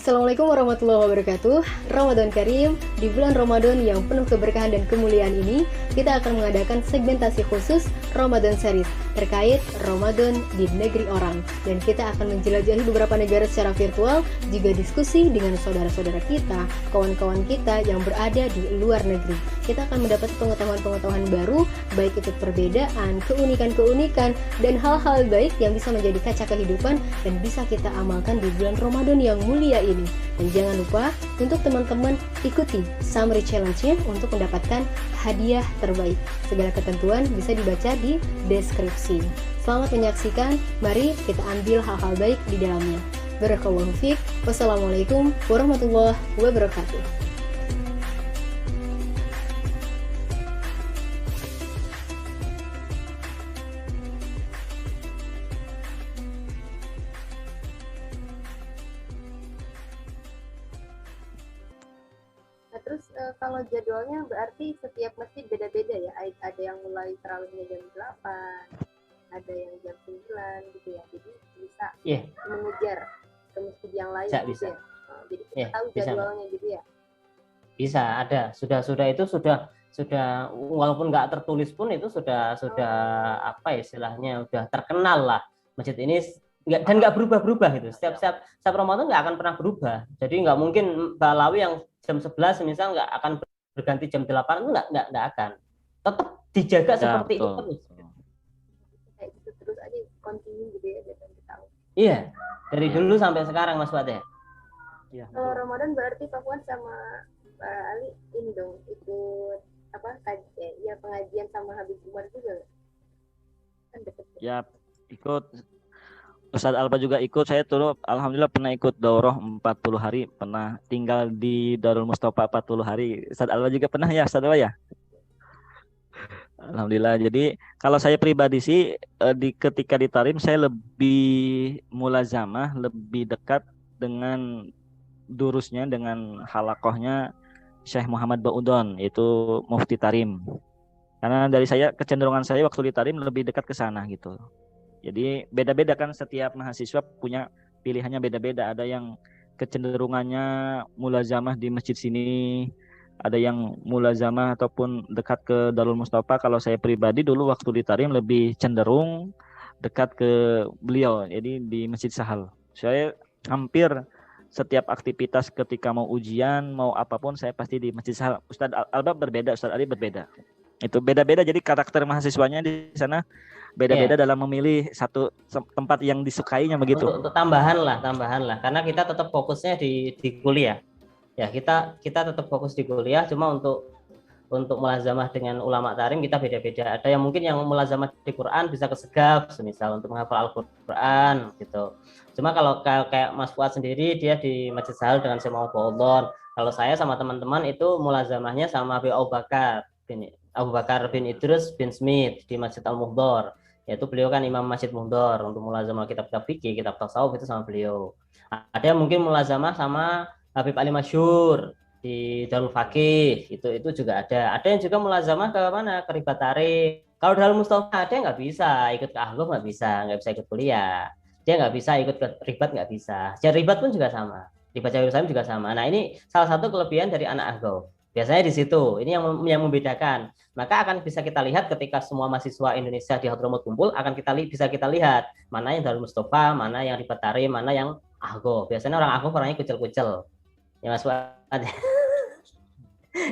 Assalamualaikum warahmatullahi wabarakatuh. Ramadan Karim. Di bulan Ramadan yang penuh keberkahan dan kemuliaan ini, kita akan mengadakan segmentasi khusus Ramadan Series terkait Ramadan di negeri orang. Dan kita akan menjelajahi beberapa negara secara virtual, juga diskusi dengan saudara-saudara kita, kawan-kawan kita yang berada di luar negeri. Kita akan mendapat pengetahuan-pengetahuan baru, baik itu perbedaan, keunikan-keunikan, dan hal-hal baik yang bisa menjadi kaca kehidupan dan bisa kita amalkan di bulan Ramadan yang mulia ini. Dan jangan lupa untuk teman-teman ikuti summary challenge-nya untuk mendapatkan hadiah terbaik. Segala ketentuan bisa dibaca di deskripsi. Selamat menyaksikan, mari kita ambil hal-hal baik di dalamnya. Barakallahu fiik. Wassalamualaikum warahmatullahi wabarakatuh. Terus kalau jadwalnya berarti setiap masjid beda-beda ya? Ada yang mulai tarawihnya jam 8, ada yang jam 9 gitu ya. Jadi bisa mengejar ke masjid yang lain gitu ya. Jadi kita tahu jadwalnya gitu ya. Bisa, ada. Sudah walaupun nggak tertulis pun itu sudah apa istilahnya udah terkenal lah. Masjid ini nggak berubah-berubah gitu. Setiap Ramadan nggak akan pernah berubah. Jadi nggak mungkin Balawi yang jam 11 misal nggak akan berganti jam 8 itu nggak akan. Tetap dijaga seperti itu terus. Kayak gitu terus aja continue gitu ya biar kita tahu. Iya, dari dulu sampai sekarang Mas Fuad ya. Iya. Ramadan berarti Pak Fuad sama Pak Ali ini dong ikut pengajian sama Habib Umar juga kan deket. Ya, ikut. Ustadz Alba juga ikut, saya dulu alhamdulillah pernah ikut daurah 40 hari, pernah tinggal di Darul Mustafa 40 hari. Ustadz Alba juga pernah ya, Ustadz Alba ya? Alhamdulillah. Jadi kalau saya pribadi sih ketika di Tarim saya lebih mulazamah, lebih dekat dengan durusnya, dengan halakohnya Syekh Muhammad Ba'udon, yaitu Mufti Tarim. Karena dari saya, kecenderungan saya waktu di Tarim lebih dekat ke sana gitu. Jadi beda-beda kan, setiap mahasiswa punya pilihannya beda-beda. Ada yang kecenderungannya mulazamah di masjid sini, ada yang mulazamah ataupun dekat ke Darul Mustafa. Kalau saya pribadi dulu waktu di Tarim lebih cenderung dekat ke beliau, jadi di Masjid Sahal. Saya hampir setiap aktivitas ketika mau ujian, mau apapun saya pasti di Masjid Sahal. Ustadz Alba berbeda, Ustadz Ali berbeda. Itu beda-beda, jadi karakter mahasiswanya di sana beda-beda dalam memilih satu tempat yang disukainya begitu. Untuk tambahan lah, karena kita tetap fokusnya di kuliah. Ya kita tetap fokus di kuliah, cuma untuk mulazamah dengan ulama Tarim kita beda-beda. Ada yang mungkin yang mulazamah di Quran bisa kesegaf, semisal untuk menghafal Al-Quran gitu. Cuma kalau kayak Mas Fuad sendiri dia di Masjid Sahal dengan Syekh Muhammad Ba'udon. Kalau saya sama teman-teman itu mulazamahnya sama Abu Bakar bin Idrus bin Smith di Masjid Al-Muhdor. Yaitu beliau kan imam Masjid Muhdor, untuk mulazamah kitab-kitab fikih, kitab tasawuf itu sama beliau. Ada yang mungkin mulazamah sama Habib Ali Masyhur di Darul Faqih, itu juga ada. Ada yang juga mulazamah ke mana? Ke Ribat Tarim. Kalau Darul Mustafa ada yang nggak bisa ikut ke Ahlul, nggak bisa ikut kuliah. Dia nggak bisa ikut ke Ribat, nggak bisa. Jadi Ribat pun juga sama. Ribat Jawa juga sama. Nah ini salah satu kelebihan dari anak Ahlul. Biasanya di situ, ini yang membedakan. Maka akan bisa kita lihat ketika semua mahasiswa Indonesia di Hadramaut kumpul, bisa kita lihat mana yang Darul Mustafa, mana yang Ribat Tarim, mana yang Ahgo. Biasanya orang Ahgo orangnya kucel-kucel. Ya Mas Fuad.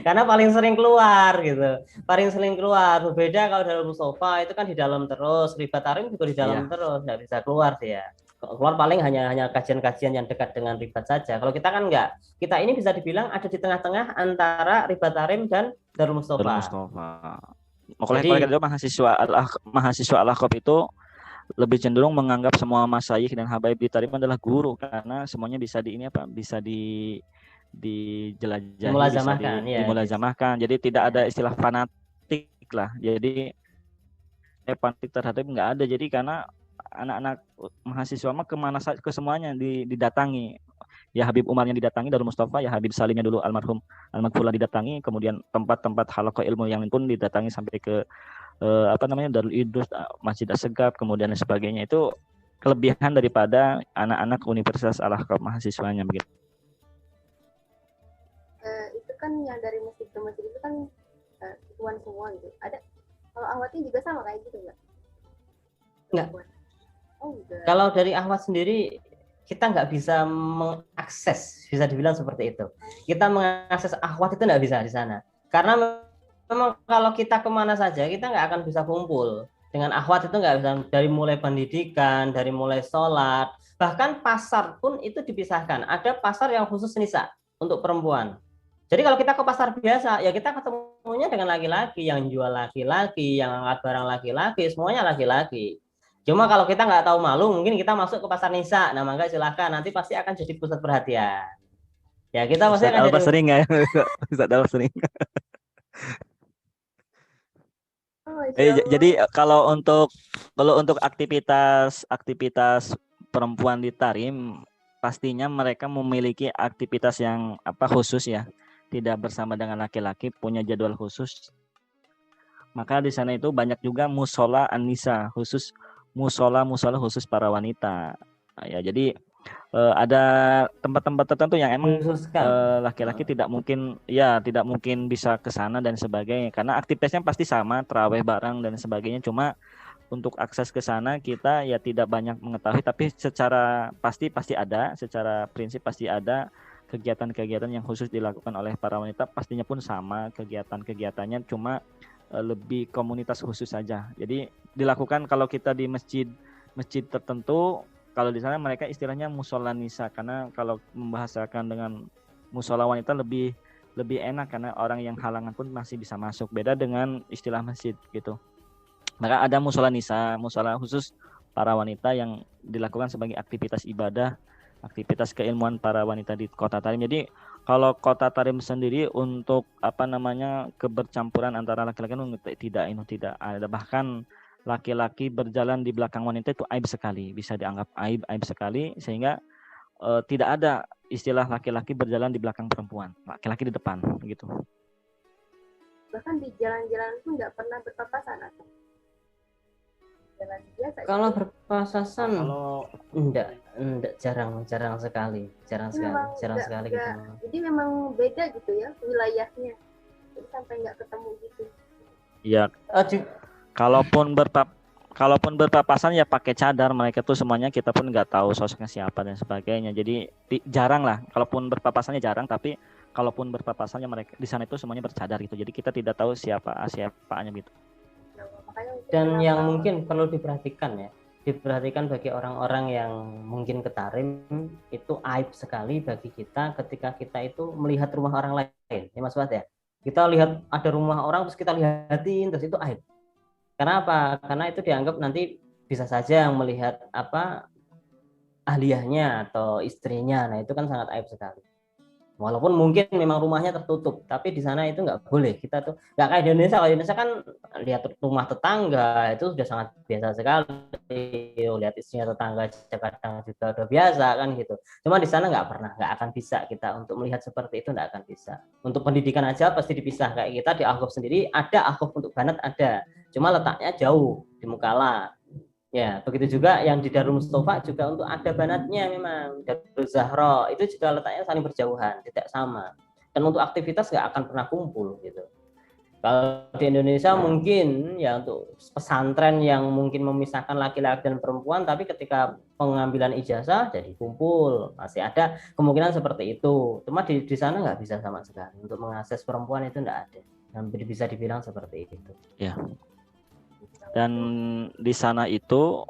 Karena paling sering keluar gitu. Berbeda kalau Darul Mustafa itu kan di dalam terus, Ribat Tarim juga di dalam terus, nggak bisa keluar dia. Keluar paling hanya kajian-kajian yang dekat dengan Ribat saja. Kalau kita kan enggak. Kita ini bisa dibilang ada di tengah-tengah antara Ribat Tarim dan Darul Mustafa. Jadi mahasiswa Al-Ahqaf itu lebih cenderung menganggap semua masyayikh dan habaib di Tarim adalah guru, karena semuanya bisa dijelajahi, dimulazamahkan. Jadi tidak ada istilah fanatik lah. Jadi fanatik terhadap enggak ada. Jadi karena anak-anak mahasiswa mah ke semuanya didatangi. Ya Habib Umarnya didatangi, Darul Mustafa, ya Habib Salimnya dulu almarhum Al-Maghfurlah didatangi, kemudian tempat-tempat halaqah ilmu yang lain pun didatangi sampai ke Darul Idrus, Masjid As-Segaf, kemudian dan sebagainya. Itu kelebihan daripada anak-anak Universitas Al-Ahqaf mahasiswanya begitu. kan yang dari masjid ke masjid itu kan tuan semua gitu. Ada kalau ahwatnya juga sama kayak gitu nggak? Enggak. Oh enggak. Kalau dari ahwat sendiri kita nggak bisa mengakses, bisa dibilang seperti itu. Kita mengakses ahwat itu nggak bisa di sana. Karena memang kalau kita kemana saja kita nggak akan bisa kumpul. Dengan ahwat itu nggak bisa, dari mulai pendidikan, dari mulai sholat, bahkan pasar pun itu dipisahkan. Ada pasar yang khusus nisa untuk perempuan. Jadi kalau kita ke pasar biasa, ya kita ketemunya dengan laki-laki, yang jual laki-laki, yang angkat barang laki-laki, semuanya laki-laki. Cuma kalau kita nggak tahu malu, mungkin kita masuk ke pasar nisa, nah mangga silakan, nanti pasti akan jadi pusat perhatian. Ya kita pasti Ustadz akan Alba jadi. sering ya. Ustadz Alba sering. Jadi kalau untuk aktivitas perempuan di Tarim, pastinya mereka memiliki aktivitas yang khusus ya, tidak bersama dengan laki-laki, punya jadwal khusus. Maka di sana itu banyak juga musola an-nisa, khusus musola khusus para wanita. Nah, ya jadi ada tempat-tempat tertentu yang emang laki-laki tidak mungkin bisa ke sana dan sebagainya, karena aktivitasnya pasti sama, tarawih bareng dan sebagainya. Cuma untuk akses ke sana kita ya tidak banyak mengetahui, tapi secara pasti ada, secara prinsip pasti ada kegiatan-kegiatan yang khusus dilakukan oleh para wanita, pastinya pun sama kegiatan-kegiatannya, cuma lebih komunitas khusus saja. Jadi dilakukan kalau kita di masjid tertentu. Kalau di sana mereka istilahnya musola nisa, karena kalau membahasakan dengan musola wanita lebih enak, karena orang yang halangan pun masih bisa masuk. Beda dengan istilah masjid gitu. Maka ada musola nisa, musola khusus para wanita yang dilakukan sebagai aktivitas ibadah, aktivitas keilmuan para wanita di Kota Tarim. Jadi kalau Kota Tarim sendiri untuk kebercampuran antara laki-laki tidak ada, bahkan laki-laki berjalan di belakang wanita itu aib sekali, bisa dianggap aib sekali, sehingga tidak ada istilah laki-laki berjalan di belakang perempuan, laki-laki di depan gitu. Bahkan di jalan-jalan pun nggak pernah berpapasan atau jalan biasa. Kalau berpapasan enggak, jarang sekali gitu. Jadi memang beda gitu ya wilayahnya, jadi sampai nggak ketemu gitu. Iya. Kalaupun berpapasan ya pakai cadar, mereka tuh semuanya kita pun nggak tahu sosoknya siapa dan sebagainya. Jadi jarang lah, kalaupun berpapasannya jarang, tapi kalaupun berpapasannya mereka di sana itu semuanya bercadar gitu. Jadi kita tidak tahu siapanya gitu. Dan yang mungkin perlu diperhatikan bagi orang-orang yang mungkin ke Tarim, itu aib sekali bagi kita ketika kita itu melihat rumah orang lain. Ya Mas Fuad ya. Kita lihat ada rumah orang terus kita lihatin, terus itu aib. Kenapa? Karena itu dianggap nanti bisa saja yang melihat ahliyahnya atau istrinya. Nah itu kan sangat aib sekali. Walaupun mungkin memang rumahnya tertutup, tapi di sana itu nggak boleh. Kita tuh nggak kayak di Indonesia. Kalau di Indonesia kan lihat rumah tetangga itu sudah sangat biasa sekali. Lihat istrinya tetangga kadang juga udah biasa kan gitu. Cuma di sana nggak akan bisa kita untuk melihat seperti itu, nggak akan bisa. Untuk pendidikan aja pasti dipisah. Kayak kita di Al-Khuf sendiri ada Al-Khuf untuk banat ada. Cuma letaknya jauh di Mukalla. Ya, begitu juga yang di Darul Mustafa juga untuk ada banatnya memang. Darul Zahra itu juga letaknya saling berjauhan, tidak sama. Dan untuk aktivitas nggak akan pernah kumpul gitu. Kalau di Indonesia mungkin ya untuk pesantren yang mungkin memisahkan laki-laki dan perempuan, tapi ketika pengambilan ijazah jadi kumpul, masih ada kemungkinan seperti itu. Cuma di sana nggak bisa sama sekali. Untuk mengakses perempuan itu nggak ada. Hampir bisa dibilang seperti itu. Ya. Dan di sana itu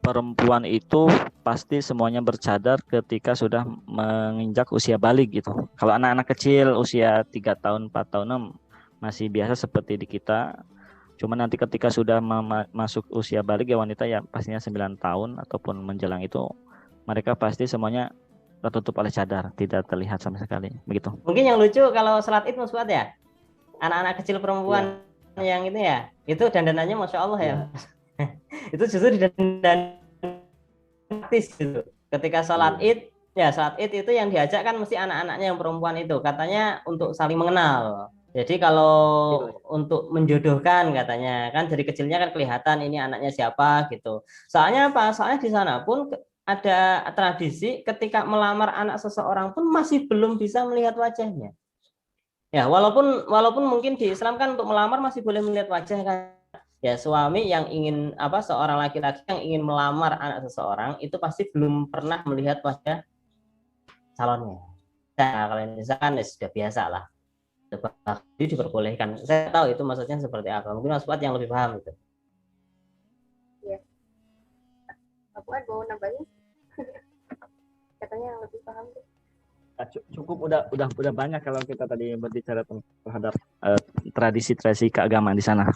perempuan itu pasti semuanya bercadar ketika sudah menginjak usia balik gitu. Kalau anak-anak kecil usia 3 tahun, 4 tahun masih biasa seperti di kita. Cuma nanti ketika sudah masuk usia balik ya wanita ya pastinya 9 tahun ataupun menjelang itu, mereka pasti semuanya tertutup oleh cadar, tidak terlihat sama sekali. Begitu. Mungkin yang lucu kalau sholat Id Mas Fuad ya, anak-anak kecil perempuan yang itu ya, itu dandanannya Masya Allah ya. Itu justru didandan praktis gitu. Ketika sholat Id, sholat Id itu yang diajak kan mesti anak-anaknya yang perempuan itu, katanya untuk saling mengenal. Jadi kalau untuk menjodohkan katanya, kan dari kecilnya kan kelihatan ini anaknya siapa gitu. Soalnya apa? Soalnya di sana pun ada tradisi ketika melamar anak seseorang pun masih belum bisa melihat wajahnya. Ya, walaupun mungkin di Islam kan untuk melamar masih boleh melihat wajah kan. Ya, suami yang ingin seorang laki-laki yang ingin melamar anak seseorang itu pasti belum pernah melihat wajah calonnya. Nah, kalau misalkan ya sudah biasa lah. Jadi diperbolehkan. Saya tahu itu maksudnya seperti apa. Mungkin Mas Fuad yang lebih paham itu. Ya. Pak Fuad mau nambahin? Katanya yang lebih paham tuh. Cukup udah banyak kalau kita tadi berbicara terhadap tradisi-tradisi keagamaan di sana.